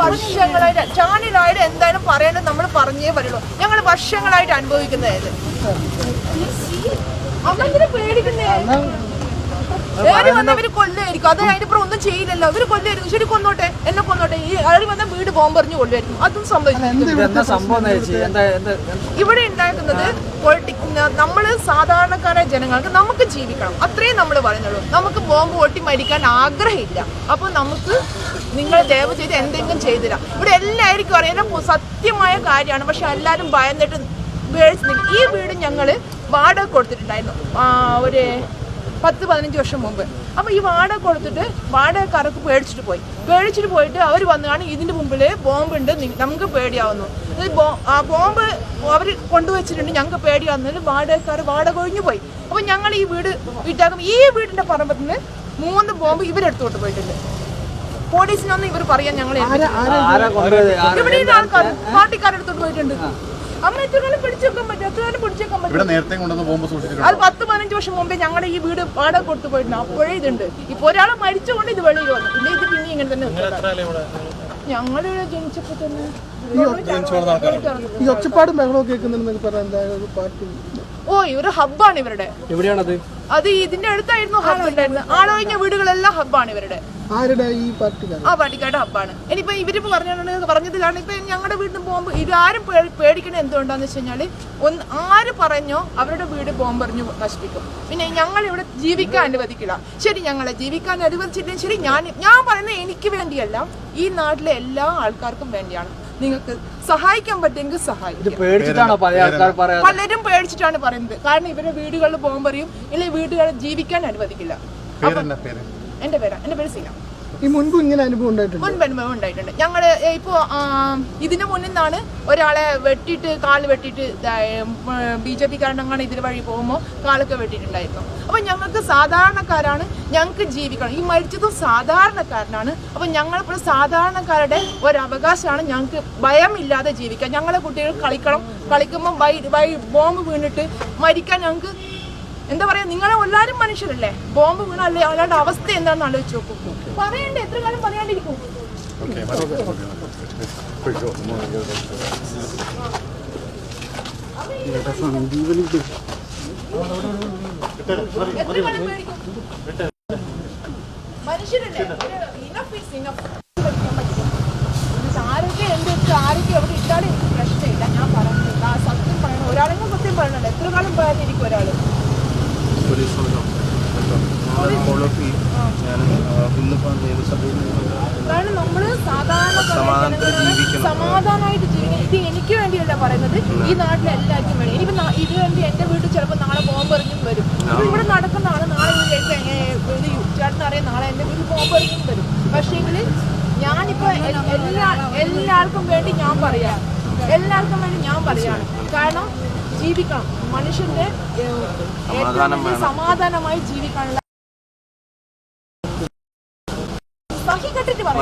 വർഷങ്ങളായിട്ട് ചാനലായിട്ട് എന്തായാലും പറയാനും നമ്മൾ പറഞ്ഞേ വരുള്ളൂ. ഞങ്ങൾ വർഷങ്ങളായിട്ട് അനുഭവിക്കുന്നത് അവരെ പേടിക്കുന്നേ വന്നവര് കൊല്ലായിരിക്കും. അത് അതിനിപ്പുറം ഒന്നും ചെയ്യില്ലല്ലോ. അവര് കൊല്ലായിരിക്കും. ശരി, കൊന്നോട്ടെ, എന്നെ കൊന്നോട്ടെ. ഈ ആര് വന്ന വീട് ബോംബെറിഞ്ഞ് കൊല്ലുമായിരിക്കും. അതും സംഭവിച്ചു. ഇവിടെ ഉണ്ടാക്കുന്നത് നമ്മള് സാധാരണക്കാരായ ജനങ്ങൾക്ക് നമുക്ക് ജീവിക്കണം, അത്രയും നമ്മൾ പറയുന്നുള്ളൂ. നമുക്ക് ബോംബ് പൊട്ടി മരിക്കാൻ ആഗ്രഹമില്ല. അപ്പൊ നമുക്ക് നിങ്ങൾ ദയവ് ചെയ്ത് എന്തെങ്കിലും ചെയ്തില്ല. ഇവിടെ എല്ലാവർക്കും അറിയാം, സത്യമായ കാര്യമാണ്. പക്ഷെ എല്ലാവരും ഭയന്നിട്ട് ഈ വീട് ഞങ്ങള് വാടക കൊടുത്തിട്ടുണ്ടായിരുന്നു ഒരു 10-15 വർഷം മുമ്പ്. അപ്പോൾ ഈ വാടക കൊടുത്തിട്ട് വാടകക്കാർക്ക് പേടിച്ചിട്ട് പോയിട്ട് അവർ വന്നാണ് ഇതിൻ്റെ മുമ്പിൽ ബോംബുണ്ട്, നമുക്ക് പേടിയാവുന്നു. ആ ബോംബ് അവർ കൊണ്ടുവച്ചിട്ടുണ്ട്, ഞങ്ങൾക്ക് പേടിയാവുന്നതിൽ വാടകക്കാർ വാടക ഒഴിഞ്ഞു പോയി. അപ്പോൾ ഞങ്ങൾ ഈ വീട് വീട്ടാക്കും. ഈ വീടിൻ്റെ പറമ്പത്തിൽ നിന്ന് 3 ബോംബ് ഇവരെടുത്തോട്ട് പോയിട്ടുണ്ട്. പോലീസിനൊന്നും ഇവർ പറയാൻ ഞങ്ങൾ ഇവിടെ ആൾക്കാർ പാർട്ടിക്കാരെടുത്തോട്ട് പോയിട്ടുണ്ട്. അമ്മ എത്രകാലം പിടിച്ചേക്കാൻ പറ്റും? എത്രകാലം പിടിച്ചേക്കാൻ പറ്റും? അത് 10-15 വർഷം മുമ്പേ ഞങ്ങളുടെ ഈ വീട് വാടക കൊടുത്തു പോയിട്ടുണ്ട്. അപ്പോഴേ ഇതുണ്ട്. ഇപ്പൊ ഒരാളെ മരിച്ചുകൊണ്ട് ഇത് വെളിയിൽ വന്നു. ഇല്ല, ഇത് പിന്നെ ഇങ്ങനെ തന്നെ ഞങ്ങളിവിടെ ജനിച്ചപ്പോ തന്നെ ഈ ഒച്ചപ്പാടും ബഹളവും കേൾക്കുന്നുണ്ടെന്ന് പറഞ്ഞ ഓ ഇവര് ഹബ്ബാണ് ഇവരുടെ. എവിടെയാണത്? അത് ഇതിന്റെ അടുത്തായിരുന്നു ഹബ്ബ് ഉണ്ടായിരുന്നത്. ആളൊഴിഞ്ഞ വീടുകളെല്ലാം ഹബ്ബാണ് ഇവരുടെ. ആ പാർട്ടിക്കാരുടെ ഹബ്ബാണ്. ഇനിയിപ്പോ ഇവരിപ്പോ പറഞ്ഞത് കാരണം ഇപ്പൊ ഞങ്ങളുടെ വീട്ടിൽ ബോംബ് ഇതാരും പേടിക്കണത് എന്തുകൊണ്ടാന്ന് വെച്ച് കഴിഞ്ഞാല് ആര് പറഞ്ഞോ അവരുടെ വീട് ബോംബെറിഞ്ഞ് നശിപ്പിക്കും. പിന്നെ ഞങ്ങൾ ഇവിടെ ജീവിക്കാൻ അനുവദിക്കില്ല. ശരി, ഞങ്ങളെ ജീവിക്കാൻ അനുവദിച്ചില്ലെങ്കിൽ ശരി, ഞാൻ പറയുന്നത് എനിക്ക് വേണ്ടിയല്ല, ഈ നാട്ടിലെ എല്ലാ ആൾക്കാർക്കും വേണ്ടിയാണ്. നിങ്ങൾക്ക് സഹായിക്കാൻ പറ്റുമെങ്കിൽ സഹായിക്കും. പലരും പേടിച്ചിട്ടാണ് പറയുന്നത്. കാരണം ഇവരുടെ വീടുകളിൽ ബോംബെറിയും, ഇല്ലെങ്കിൽ വീടുകളിൽ ജീവിക്കാൻ അനുവദിക്കില്ല. എന്റെ പേര് സീന. മുൻപ് ഇങ്ങനെ അനുഭവം ഉണ്ടായിട്ടുണ്ട്. ഞങ്ങള് ഇപ്പോ ഇതിനു മുന്നിൽ നിന്നാണ് ഒരാളെ കാല് വെട്ടിയിട്ട് BJP കാരണങ്ങളാണ് ഇതിന് വഴി പോകുമ്പോൾ കാലൊക്കെ വെട്ടിയിട്ടുണ്ടായിരുന്നു. അപ്പൊ ഞങ്ങൾക്ക് സാധാരണക്കാരാണ്, ഞങ്ങൾക്ക് ജീവിക്കണം. ഈ മരിച്ചതും സാധാരണക്കാരനാണ്. അപ്പൊ ഞങ്ങളിപ്പോൾ സാധാരണക്കാരുടെ ഒരവകാശമാണ് ഞങ്ങൾക്ക് ഭയമില്ലാതെ ജീവിക്കാൻ. ഞങ്ങളെ കുട്ടികൾ കളിക്കുമ്പോൾ ബോംബ് വീണിട്ട് മരിക്കാൻ ഞങ്ങൾക്ക് എന്താ പറയാ, നിങ്ങളെ എല്ലാവരും മനുഷ്യരല്ലേ. ബോംബ് വീണല്ലേ, അല്ലാണ്ട് അവസ്ഥ എന്താണെന്ന് ആലോചിച്ച് നോക്കും. പറയണ്ടേ, എത്ര കാലം പറയാണ്ടിരിക്കും? മനുഷ്യരല്ലേ, ആരൊക്കെ ആരൊക്കെ എവിടെ ഇട്ടാലും എനിക്ക് പ്രശ്നമില്ല. ഞാൻ പറയുന്നത് സത്യം പറയണം. ഒരാളെങ്കിലും സത്യം പറയണല്ലോ. എത്ര കാലം പറയാനിരിക്കും ഒരാള്? കാരണം നമ്മള് സമാധാനമായിട്ട് ജീവിക്കണം. ഇത് എനിക്ക് വേണ്ടിയല്ല പറയുന്നത്, ഈ നാട്ടിലെ എല്ലാവർക്കും വേണ്ടി. ഇനിയിപ്പോ ഇത് വേണ്ടി എന്റെ വീട്ടിൽ ചിലപ്പോൾ നാളെ ബോംബെറിഞ്ഞും വരും. ഇവിടെ നടക്കുന്നതാണ്. നാളെ ചേട്ടനറിയാം, നാളെ എന്റെ വീട്ടിൽ ബോംബെറിഞ്ഞും വരും. പക്ഷേങ്കില് ഞാനിപ്പോ എല്ലാവർക്കും വേണ്ടി ഞാൻ പറയാം, എല്ലാവർക്കും വേണ്ടി ഞാൻ പറയാണ്. കാരണം ജീവിക്കണം, മനുഷ്യന്റെ സമാധാനമായി ജീവിക്കാനുള്ള സഹികെട്ടിട്ട് പറയാം.